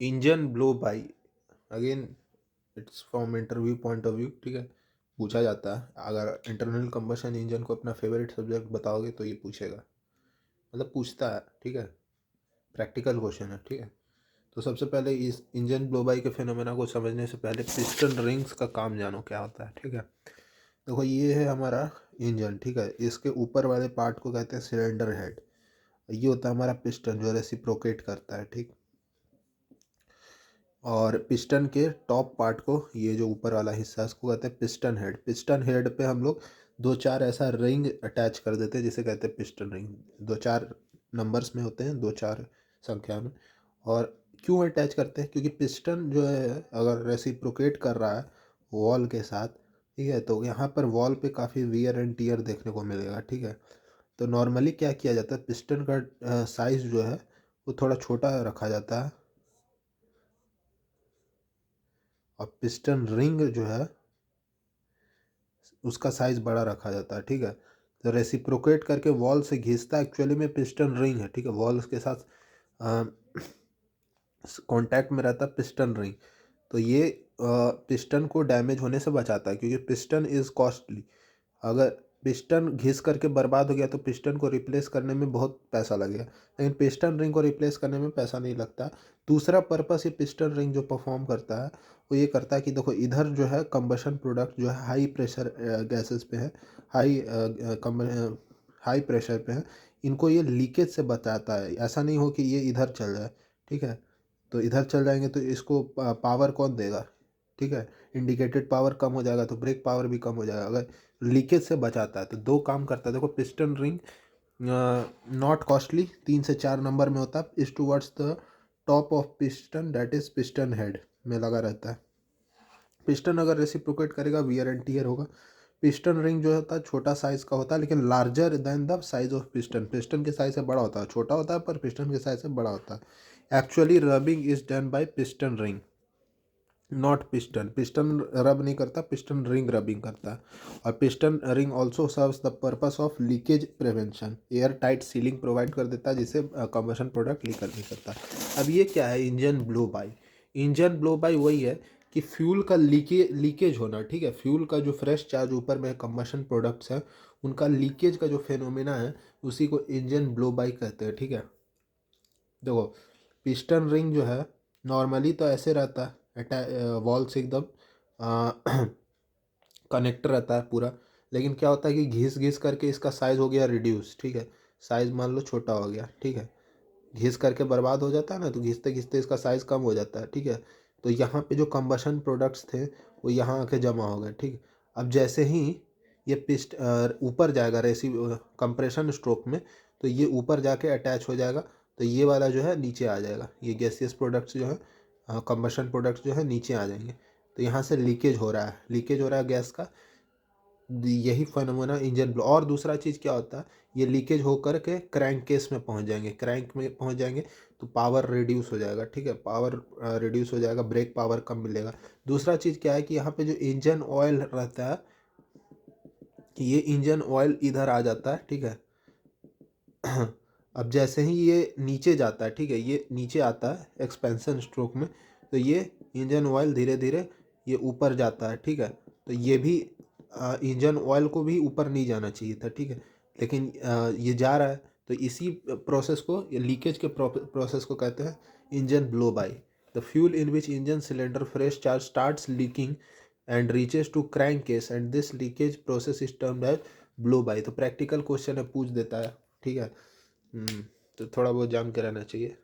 Engine blow by, again it's from interview point of view, ठीक है, पूछा जाता है। अगर इंटरनल कंबशन इंजन को अपना फेवरेट सब्जेक्ट बताओगे तो ये पूछेगा, मतलब पूछता है, ठीक है, प्रैक्टिकल क्वेश्चन है, ठीक है। तो सबसे पहले इस इंजन ब्लोबाई के फिनोमेना को समझने से पहले पिस्टन रिंग्स का काम जानो क्या होता है, ठीक है। देखो ये है हमारा इंजन, ठीक है, इसके ऊपर वाले पार्ट को कहते हैं सिलेंडर हेड। ये होता है हमारा पिस्टन जो रेसिप्रोकेट करता है, ठीक। और पिस्टन के टॉप पार्ट को, ये जो ऊपर वाला हिस्सा है, इसको कहते हैं पिस्टन हेड। पिस्टन हेड पे हम लोग दो चार ऐसा रिंग अटैच कर देते हैं जिसे कहते हैं पिस्टन रिंग। दो चार नंबर्स में होते हैं, दो चार संख्या में। और क्यों अटैच करते हैं? क्योंकि पिस्टन जो है अगर रेसिप्रोकेट कर रहा है वॉल के साथ, ठीक है, तो यहाँ पर वॉल पे काफ़ी वियर एंड टीयर देखने को मिलेगा, ठीक है। तो नॉर्मली क्या किया जाता है, पिस्टन का साइज़ जो है वो थोड़ा छोटा रखा जाता है, और पिस्टन रिंग जो है उसका साइज़ बड़ा रखा जाता है, ठीक है। तो रेसिप्रोकेट करके वॉल से घिसता एक्चुअली में पिस्टन रिंग है, ठीक है, वॉल के साथ कांटेक्ट में रहता पिस्टन रिंग। तो ये पिस्टन को डैमेज होने से बचाता है, क्योंकि पिस्टन इज़ कॉस्टली। अगर पिस्टन घिस करके बर्बाद हो गया तो पिस्टन को रिप्लेस करने में बहुत पैसा लगेगा, लेकिन पिस्टन रिंग को रिप्लेस करने में पैसा नहीं लगता। दूसरा पर्पस ये पिस्टन रिंग जो परफॉर्म करता है वो ये करता है कि देखो इधर जो है कंबशन प्रोडक्ट जो है हाई प्रेशर गैसेस पे है, हाई हाई प्रेशर पे है, इनको ये लीकेज से बचाता है। ऐसा नहीं हो कि ये इधर चल जाए, ठीक है, तो इधर चल जाएंगे तो इसको पावर कौन देगा, ठीक है, इंडिकेटेड पावर कम हो जाएगा तो ब्रेक पावर भी कम हो जाएगा। अगर लीकेज से बचाता है तो दो काम करता है। देखो पिस्टन रिंग नॉट कॉस्टली, 3 से 4 नंबर में होता है, is towards the top of piston that is piston head में लगा रहता है। पिस्टन अगर रेसिप्रोकेट करेगा वियर एंड टियर होगा। पिस्टन रिंग जो होता है छोटा साइज का होता है, लेकिन larger than the size of piston, piston के साइज से बड़ा होता है, छोटा होता है पर पिस्टन के साइज से बड़ा होता है। Actually rubbing is done by piston ring, not piston. Piston रब नहीं करता, पिस्टन रिंग रबिंग करता है। और piston ring also serves the purpose of leakage prevention, air tight ceiling provide कर देता है जिससे कंबशन प्रोडक्ट लीक नहीं करता। अब ये क्या है engine blow by? Engine blow by वही है कि फ्यूल का लीकेज होना, ठीक है, फ्यूल का जो फ्रेश चार्ज ऊपर में कंबशन प्रोडक्ट्स है उनका लीकेज का जो फेनोमेना है उसी को इंजन ब्लो बाई कहते हैं, ठीक है। देखो पिस्टन रिंग जो है नॉर्मली तो ऐसे रहता है, वॉल से एकदम कनेक्टर रहता है पूरा, लेकिन क्या होता है कि घिस घिस करके इसका साइज़ हो गया रिड्यूस, ठीक है, साइज़ मान लो छोटा हो गया, ठीक है, घिस करके बर्बाद हो जाता है ना, तो घिसते घिसते इसका साइज़ कम हो जाता है, ठीक है। तो यहाँ पे जो कंबशन प्रोडक्ट्स थे वो यहाँ आके जमा हो गए, ठीक है। अब जैसे ही ये पिस्ट ऊपर जाएगा रेसी कंप्रेशन स्ट्रोक में, तो ये ऊपर जाके अटैच हो जाएगा, तो ये वाला जो है नीचे आ जाएगा, ये गैसियस प्रोडक्ट्स जो है कंबशन प्रोडक्ट्स जो है नीचे आ जाएंगे। तो यहाँ से लीकेज हो रहा है, लीकेज हो रहा है गैस का, यही फेनोमेना इंजन ब्लो। और दूसरा चीज़ क्या होता है, ये लीकेज होकर के क्रैंक केस में पहुंच जाएंगे, क्रैंक में पहुंच जाएंगे तो पावर रिड्यूस हो जाएगा, ठीक है, पावर रिड्यूस हो जाएगा, ब्रेक पावर कम मिलेगा। दूसरा चीज़ क्या है कि यहाँ पे जो इंजन ऑयल रहता है, ये इंजन ऑयल इधर आ जाता है, ठीक है। अब जैसे ही ये नीचे जाता है, ठीक है, ये नीचे आता है एक्सपेंशन स्ट्रोक में, तो ये इंजन ऑयल धीरे धीरे ये ऊपर जाता है, ठीक है। तो ये भी इंजन ऑयल को भी ऊपर नहीं जाना चाहिए था, ठीक है, लेकिन ये जा रहा है। तो इसी प्रोसेस को, ये लीकेज के प्रोसेस को कहते हैं engine blow by. The fuel in which engine cylinder fresh charge starts leaking and reaches to crank case and this leakage process is termed as blow by. तो प्रैक्टिकल क्वेश्चन है, पूछ देता है, ठीक है। तो थोड़ा बहुत जान के रहना चाहिए।